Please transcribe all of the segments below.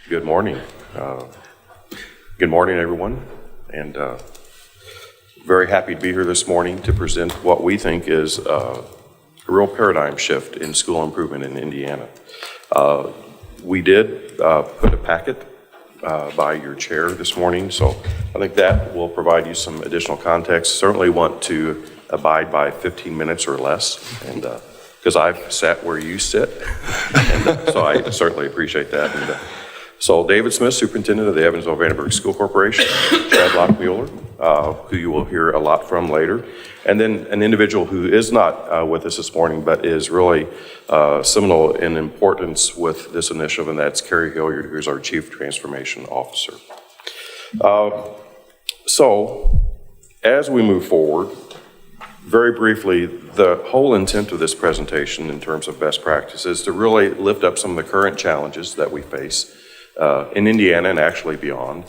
Good morning. Good morning, everyone. And very happy to be here this morning to present what we think is a real paradigm shift in school improvement in Indiana. We did put a packet by your chair this morning, so I think that will provide you some additional context. Certainly want to abide by 15 minutes or less, and because I've sat where you sit, and so I certainly appreciate that. And, so David Smith, Superintendent of the Evansville-Vandenberg School Corporation, Chad Lochmiller, who you will hear a lot from later, and then an individual who is not with us this morning, but is really seminal in importance with this initiative, and that's Carrie Hilliard, who's our Chief Transformation Officer. So as we move forward, very briefly, the whole intent of this presentation in terms of best practices is to really lift up some of the current challenges that we face in Indiana and actually beyond.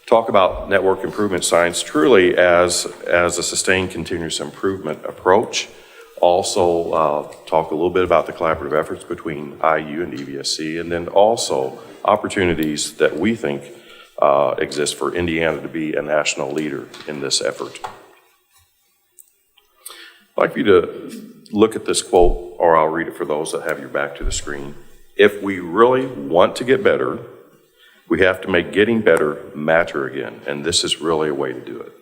Talk about network improvement science truly as a sustained continuous improvement approach. Also talk a little bit about the collaborative efforts between IU and EVSC, and then also opportunities that we think exist for Indiana to be a national leader in this effort. I'd like for you to look at this quote, or I'll read it for those that have your back to the screen. If we really want to get better, we have to make getting better matter again, and this is really a way to do it.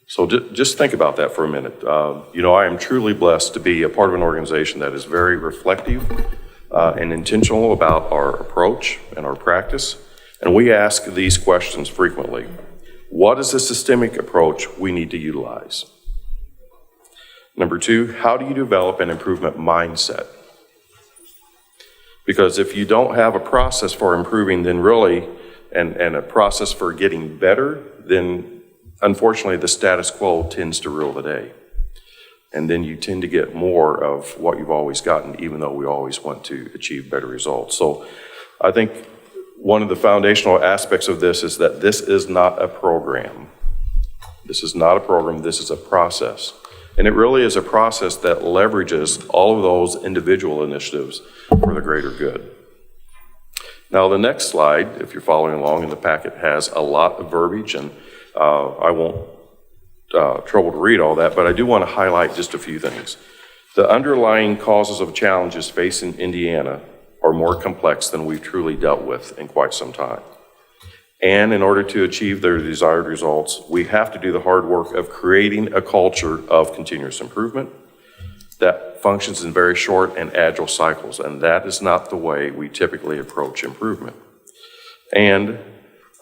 So just think about that for a minute. I am truly blessed to be a part of an organization that is very reflective and intentional about our approach and our practice, and we ask these questions frequently. What is the systemic approach we need to utilize? Number two, how do you develop an improvement mindset? Because if you don't have a process for improving, then really, and a process for getting better, then unfortunately the status quo tends to rule the day. And then you tend to get more of what you've always gotten, even though we always want to achieve better results. So I think one of the foundational aspects of this is that this is not a program. This is not a program, this is a process. And it really is a process that leverages all of those individual initiatives for the greater good. Now, the next slide, if you're following along in the packet, has a lot of verbiage, and I won't trouble to read all that, but I do want to highlight just a few things. The underlying causes of challenges facing Indiana are more complex than we've truly dealt with in quite some time. And in order to achieve their desired results, we have to do the hard work of creating a culture of continuous improvement that functions in very short and agile cycles, and that is not the way we typically approach improvement. And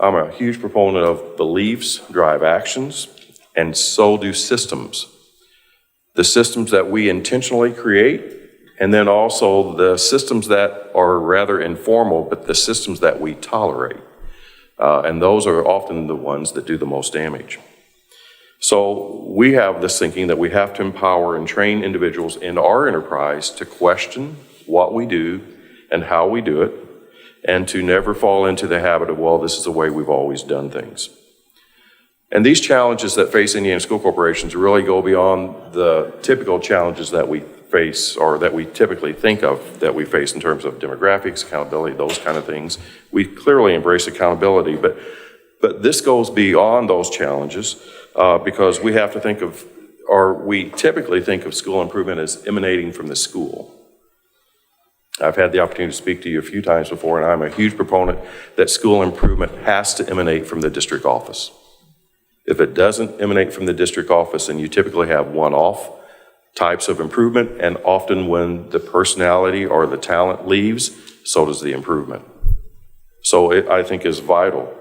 I'm a huge proponent of beliefs drive actions, and so do systems. The systems that we intentionally create, and then also the systems that are rather informal, but the systems that we tolerate. And those are often the ones that do the most damage. So we have this thinking that we have to empower and train individuals in our enterprise to question what we do and how we do it, and to never fall into the habit of, well, this is the way we've always done things. And these challenges that face Indiana school corporations really go beyond the typical challenges that we face, or that we typically think of that we face in terms of demographics, accountability, those kind of things. We clearly embrace accountability, but this goes beyond those challenges because we have to think of, or we typically think of school improvement as emanating from the school. I've had the opportunity to speak to you a few times before, and I'm a huge proponent that school improvement has to emanate from the district office. If it doesn't emanate from the district office, then you typically have one-off types of improvement, and often when the personality or the talent leaves, so does the improvement. So it, I think, is vital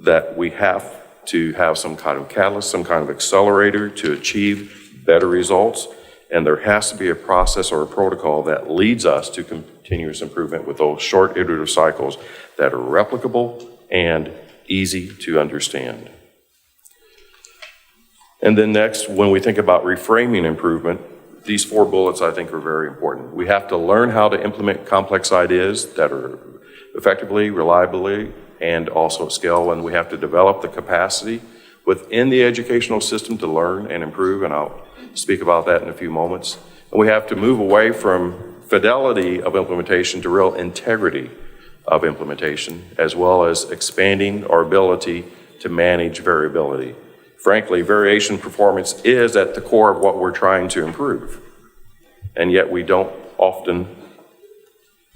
that we have to have some kind of catalyst, some kind of accelerator to achieve better results, and there has to be a process or a protocol that leads us to continuous improvement with those short iterative cycles that are replicable and easy to understand. And then next, when we think about reframing improvement, these 4 bullets I think are very important. We have to learn how to implement complex ideas that are effectively, reliably, and also at scale, and we have to develop the capacity within the educational system to learn and improve, and I'll speak about that in a few moments. And we have to move away from fidelity of implementation to real integrity of implementation, as well as expanding our ability to manage variability. Frankly, variation performance is at the core of what we're trying to improve. And yet we don't often,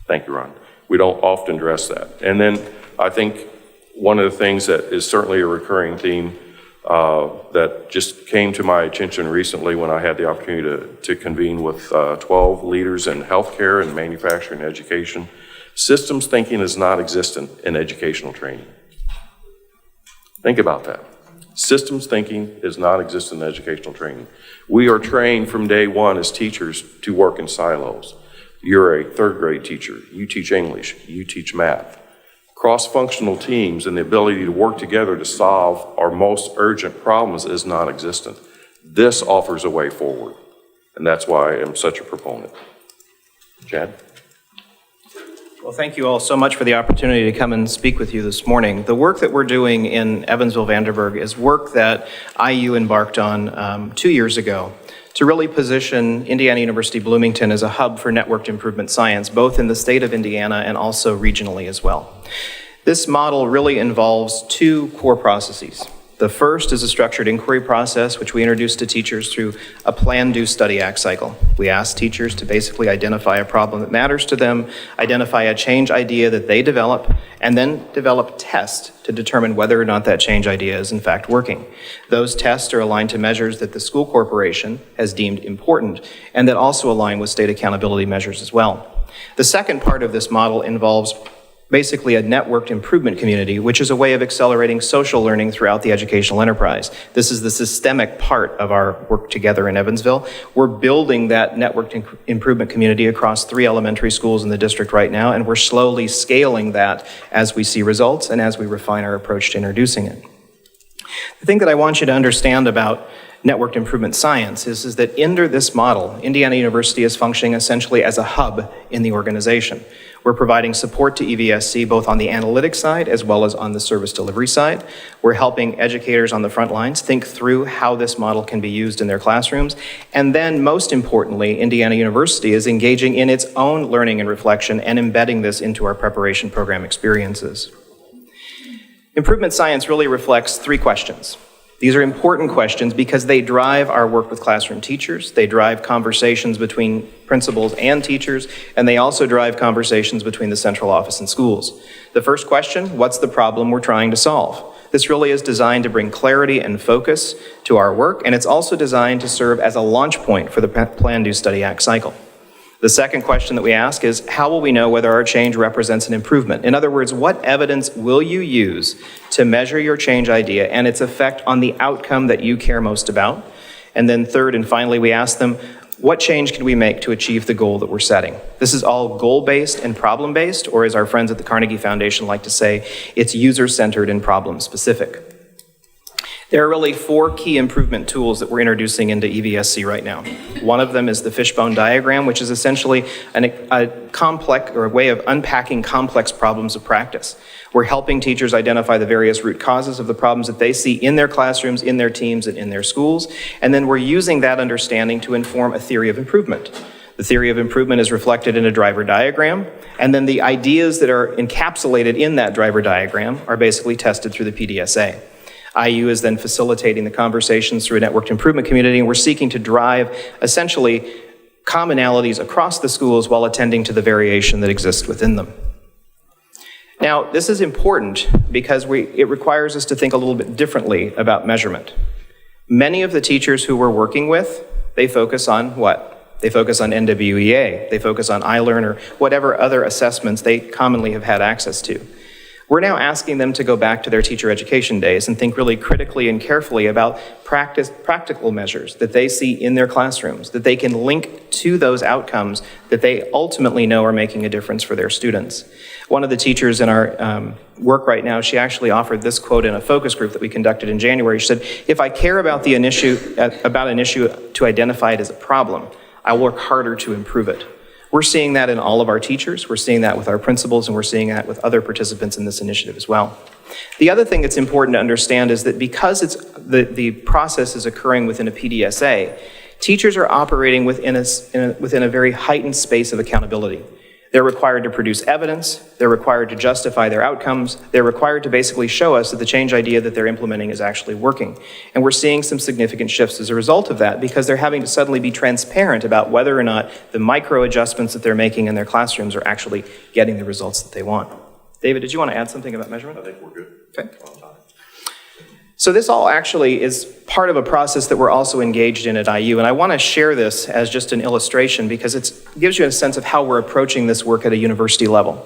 thank you, Ron, we don't often address that. And then I think one of the things that is certainly a recurring theme that just came to my attention recently when I had the opportunity to convene with 12 leaders in healthcare and manufacturing and education. Systems thinking is not existent in educational training. Think about that. Systems thinking is not existent in educational training. We are trained from day one as teachers to work in silos. You're a third grade teacher. You teach English. You teach math. Cross-functional teams and the ability to work together to solve our most urgent problems is non-existent. This offers a way forward, and that's why I am such a proponent. Chad? Well, thank you all so much for the opportunity to come and speak with you this morning. The work that we're doing in Evansville-Vanderburg is work that IU embarked on 2 years ago to really position Indiana University Bloomington as a hub for networked improvement science, both in the state of Indiana and also regionally as well. This model really involves two core processes. The first is a structured inquiry process, which we introduce to teachers through a plan, do, study, act cycle. We ask teachers to basically identify a problem that matters to them, identify a change idea that they develop, and then develop tests to determine whether or not that change idea is in fact working. Those tests are aligned to measures that the school corporation has deemed important and that also align with state accountability measures as well. The second part of this model involves basically a networked improvement community, which is a way of accelerating social learning throughout the educational enterprise. This is the systemic part of our work together in Evansville. We're building that networked improvement community across 3 elementary schools in the district right now, and we're slowly scaling that as we see results and as we refine our approach to introducing it. The thing that I want you to understand about networked improvement science is that under this model, Indiana University is functioning essentially as a hub in the organization. We're providing support to EVSC both on the analytics side as well as on the service delivery side. We're helping educators on the front lines think through how this model can be used in their classrooms. And then most importantly, Indiana University is engaging in its own learning and reflection and embedding this into our preparation program experiences. Improvement science really reflects 3 questions. These are important questions because they drive our work with classroom teachers, they drive conversations between principals and teachers, and they also drive conversations between the central office and schools. The first question, what's the problem we're trying to solve? This really is designed to bring clarity and focus to our work, and it's also designed to serve as a launch point for the Plan, Do, Study, Act cycle. The second question that we ask is, how will we know whether our change represents an improvement? In other words, what evidence will you use to measure your change idea and its effect on the outcome that you care most about? And then third and finally, we ask them, what change can we make to achieve the goal that we're setting? This is all goal-based and problem-based, or as our friends at the Carnegie Foundation like to say, it's user-centered and problem-specific. There are really 4 key improvement tools that we're introducing into EVSC right now. One of them is the fishbone diagram, which is essentially a complex or a way of unpacking complex problems of practice. We're helping teachers identify the various root causes of the problems that they see in their classrooms, in their teams, and in their schools. And then we're using that understanding to inform a theory of improvement. The theory of improvement is reflected in a driver diagram, and then the ideas that are encapsulated in that driver diagram are basically tested through the PDSA. IU is then facilitating the conversations through a networked improvement community, and we're seeking to drive essentially commonalities across the schools while attending to the variation that exists within them. Now, this is important because it requires us to think a little bit differently about measurement. Many of the teachers who we're working with, they focus on what? They focus on NWEA, they focus on iLearn or whatever other assessments they commonly have had access to. We're now asking them to go back to their teacher education days and think really critically and carefully about practical measures that they see in their classrooms, that they can link to those outcomes that they ultimately know are making a difference for their students. One of the teachers in our work right now, she actually offered this quote in a focus group that we conducted in January. She said, if I care about an issue to identify it as a problem, I will work harder to improve it. We're seeing that in all of our teachers, we're seeing that with our principals, and we're seeing that with other participants in this initiative as well. The other thing that's important to understand is that because the process is occurring within a PDSA, teachers are operating within a very heightened space of accountability. They're required to produce evidence, they're required to justify their outcomes, they're required to basically show us that the change idea that they're implementing is actually working. And we're seeing some significant shifts as a result of that because they're having to suddenly be transparent about whether or not the micro adjustments that they're making in their classrooms are actually getting the results that they want. David, did you want to add something about measurement? I think we're good. Okay. So this all actually is part of a process that we're also engaged in at IU, and I want to share this as just an illustration because it gives you a sense of how we're approaching this work at a university level.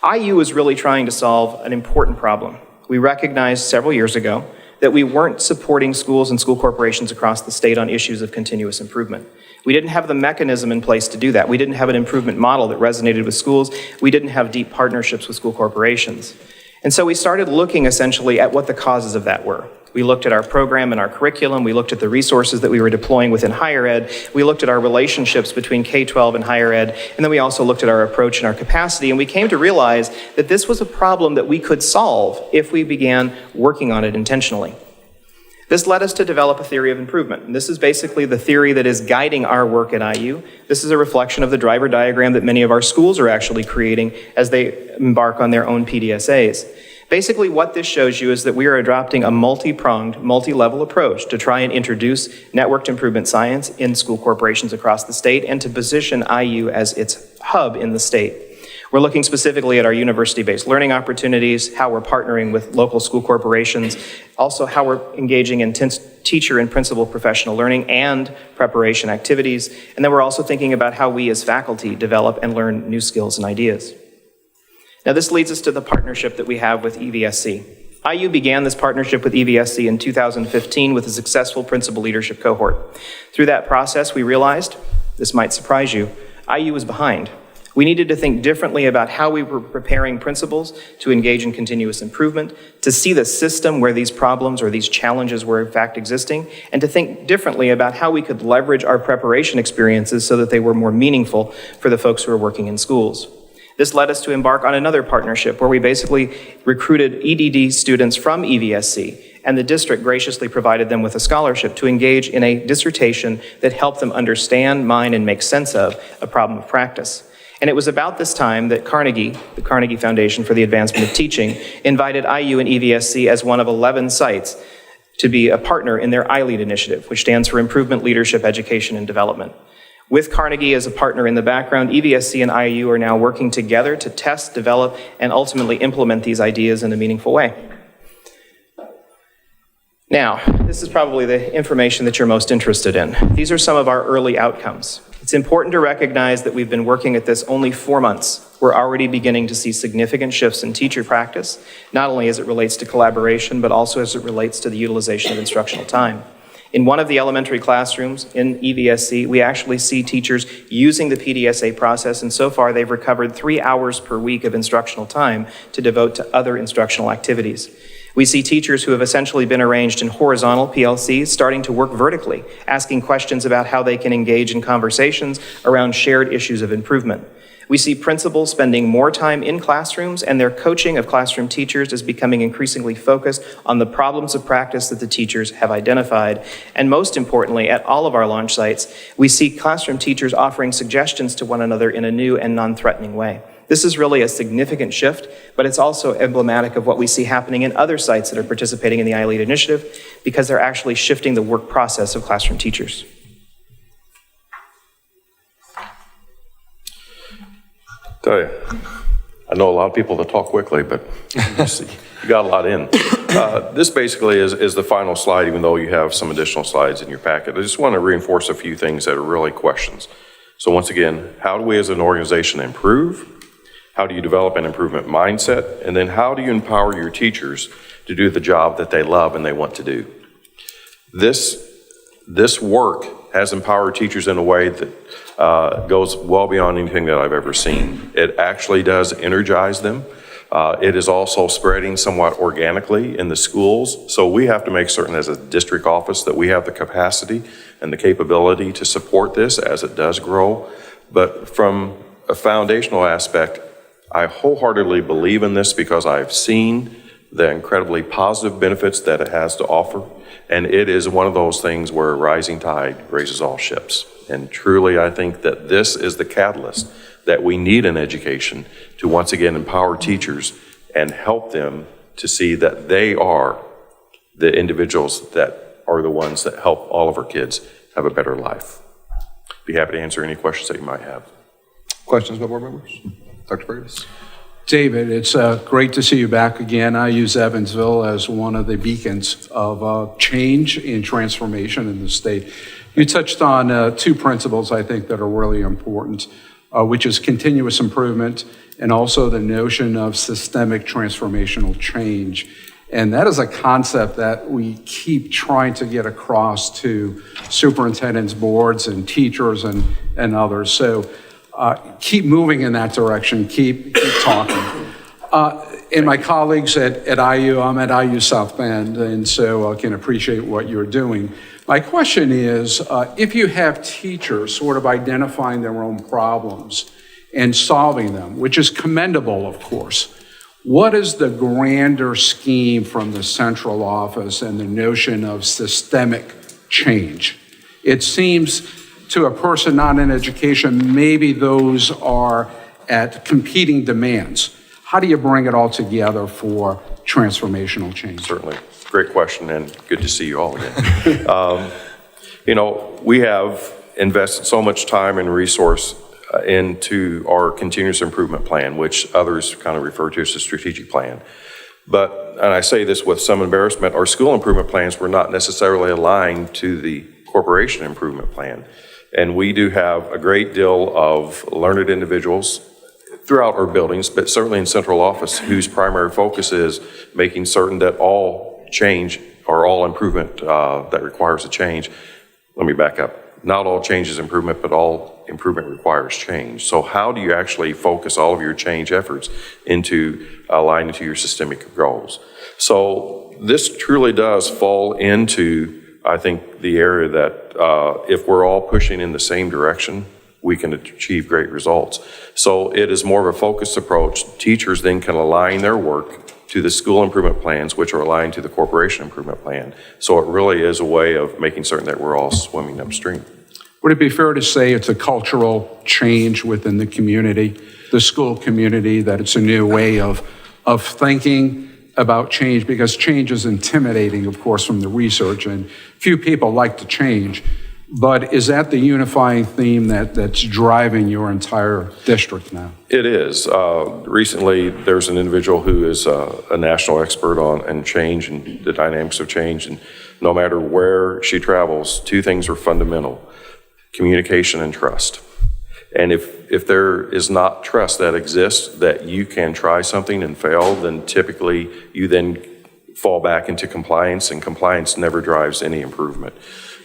IU is really trying to solve an important problem. We recognized several years ago that we weren't supporting schools and school corporations across the state on issues of continuous improvement. We didn't have the mechanism in place to do that. We didn't have an improvement model that resonated with schools. We didn't have deep partnerships with school corporations. And so we started looking essentially at what the causes of that were. We looked at our program and our curriculum. We looked at the resources that we were deploying within higher ed. We looked at our relationships between K-12 and higher ed. And then we also looked at our approach and our capacity. And we came to realize that this was a problem that we could solve if we began working on it intentionally. This led us to develop a theory of improvement. And this is basically the theory that is guiding our work at IU. This is a reflection of the driver diagram that many of our schools are actually creating as they embark on their own PDSAs. Basically, what this shows you is that we are adopting a multi-pronged, multi-level approach to try and introduce networked improvement science in school corporations across the state and to position IU as its hub in the state. We're looking specifically at our university-based learning opportunities, how we're partnering with local school corporations, also how we're engaging in teacher and principal professional learning and preparation activities, and then we're also thinking about how we as faculty develop and learn new skills and ideas. Now this leads us to the partnership that we have with EVSC. IU began this partnership with EVSC in 2015 with a successful principal leadership cohort. Through that process, we realized, this might surprise you, IU was behind. We needed to think differently about how we were preparing principals to engage in continuous improvement, to see the system where these problems or these challenges were in fact existing, and to think differently about how we could leverage our preparation experiences so that they were more meaningful for the folks who are working in schools. This led us to embark on another partnership where we basically recruited EDD students from EVSC, and the district graciously provided them with a scholarship to engage in a dissertation that helped them understand, mine, and make sense of a problem of practice. And it was about this time that Carnegie, the Carnegie Foundation for the Advancement of Teaching, invited IU and EVSC as one of 11 sites to be a partner in their iLead initiative, which stands for Improvement, Leadership, Education, and Development. With Carnegie as a partner in the background, EVSC and IU are now working together to test, develop, and ultimately implement these ideas in a meaningful way. Now, this is probably the information that you're most interested in. These are some of our early outcomes. It's important to recognize that we've been working at this only 4 months. We're already beginning to see significant shifts in teacher practice, not only as it relates to collaboration, but also as it relates to the utilization of instructional time. In one of the elementary classrooms in EVSC, we actually see teachers using the PDSA process, and so far they've recovered 3 hours per week of instructional time to devote to other instructional activities. We see teachers who have essentially been arranged in horizontal PLCs starting to work vertically, asking questions about how they can engage in conversations around shared issues of improvement. We see principals spending more time in classrooms, and their coaching of classroom teachers is becoming increasingly focused on the problems of practice that the teachers have identified. And most importantly, at all of our launch sites, we see classroom teachers offering suggestions to one another in a new and non-threatening way. This is really a significant shift, but it's also emblematic of what we see happening in other sites that are participating in the iLead initiative because they're actually shifting the work process of classroom teachers. Tell you, I know a lot of people that talk quickly, but you got a lot in. This basically is the final slide, even though you have some additional slides in your packet. I just want to reinforce a few things that are really questions. So once again, how do we as an organization improve? How do you develop an improvement mindset? And then how do you empower your teachers to do the job that they love and they want to do? This work has empowered teachers in a way that goes well beyond anything that I've ever seen. It actually does energize them. It is also spreading somewhat organically in the schools. So we have to make certain as a district office that we have the capacity and the capability to support this as it does grow. But from a foundational aspect, I wholeheartedly believe in this because I've seen the incredibly positive benefits that it has to offer. And it is one of those things where a rising tide raises all ships. And truly, I think that this is the catalyst that we need in education to once again empower teachers and help them to see that they are the individuals that are the ones that help all of our kids have a better life. Be happy to answer any questions that you might have. Questions by board members? Dr. Fergus? David, it's great to see you back again. I use Evansville as one of the beacons of change and transformation in the state. You touched on two principles I think that are really important, which is continuous improvement and also the notion of systemic transformational change. And that is a concept that we keep trying to get across to superintendents, boards, and teachers and others. So keep moving in that direction, keep talking. And my colleagues at IU, I'm at IU South Bend, and so I can appreciate what you're doing. My question is, if you have teachers sort of identifying their own problems and solving them, which is commendable, of course, what is the grander scheme from the central office and the notion of systemic change? It seems to a person not in education, maybe those are at competing demands. How do you bring it all together for transformational change? Certainly. Great question, and good to see you all again. We have invested so much time and resource into our continuous improvement plan, which others kind of refer to as a strategic plan. And I say this with some embarrassment, our school improvement plans were not necessarily aligned to the corporation improvement plan. And we do have a great deal of learned individuals throughout our buildings, but certainly in central office, whose primary focus is making certain that all change or all improvement that requires a change. Let me back up. Not all change is improvement, but all improvement requires change. So how do you actually focus all of your change efforts into aligning to your systemic goals? So this truly does fall into, I think, the area that if we're all pushing in the same direction, we can achieve great results. So it is more of a focused approach. Teachers then can align their work to the school improvement plans, which are aligned to the corporation improvement plan. So it really is a way of making certain that we're all swimming upstream. Would it be fair to say it's a cultural change within the community, the school community, that it's a new way of thinking about change? Because change is intimidating, of course, from the research, and few people like to change. But is that the unifying theme that's driving your entire district now? It is. Recently, there's an individual who is a national expert on change and the dynamics of change. And no matter where she travels, two things are fundamental: communication and trust. And if there is not trust that exists, that you can try something and fail, then typically you then fall back into compliance, and compliance never drives any improvement.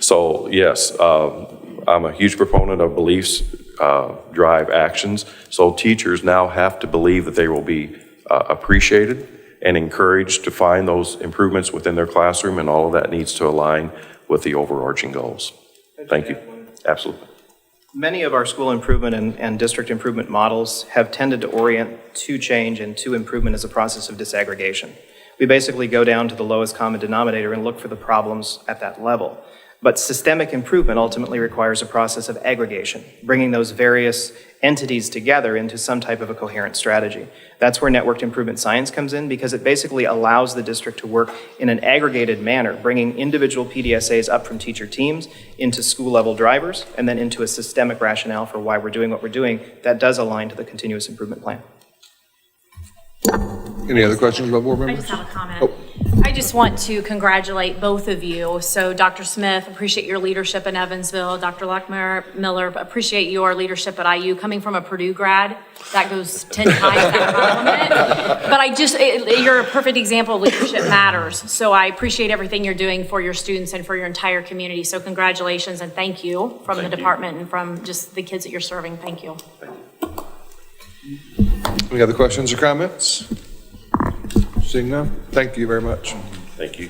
So yes, I'm a huge proponent of beliefs drive actions. So teachers now have to believe that they will be appreciated and encouraged to find those improvements within their classroom, and all of that needs to align with the overarching goals. Thank you. Absolutely. Many of our school improvement and district improvement models have tended to orient to change and to improvement as a process of disaggregation. We basically go down to the lowest common denominator and look for the problems at that level. But systemic improvement ultimately requires a process of aggregation, bringing those various entities together into some type of a coherent strategy. That's where networked improvement science comes in, because it basically allows the district to work in an aggregated manner, bringing individual PDSAs up from teacher teams into school-level drivers, and then into a systemic rationale for why we're doing what we're doing that does align to the continuous improvement plan. Any other questions about board members? I just have a comment. I just want to congratulate both of you. So Dr. Smith, appreciate your leadership in Evansville. Dr. Lochmiller, appreciate your leadership at IU. Coming from a Purdue grad, that goes 10 times that compliment. But you're a perfect example of leadership matters. So I appreciate everything you're doing for your students and for your entire community. So congratulations and thank you from the department and from just the kids that you're serving. Thank you. Any other questions or comments? Seeing none, thank you very much. Thank you.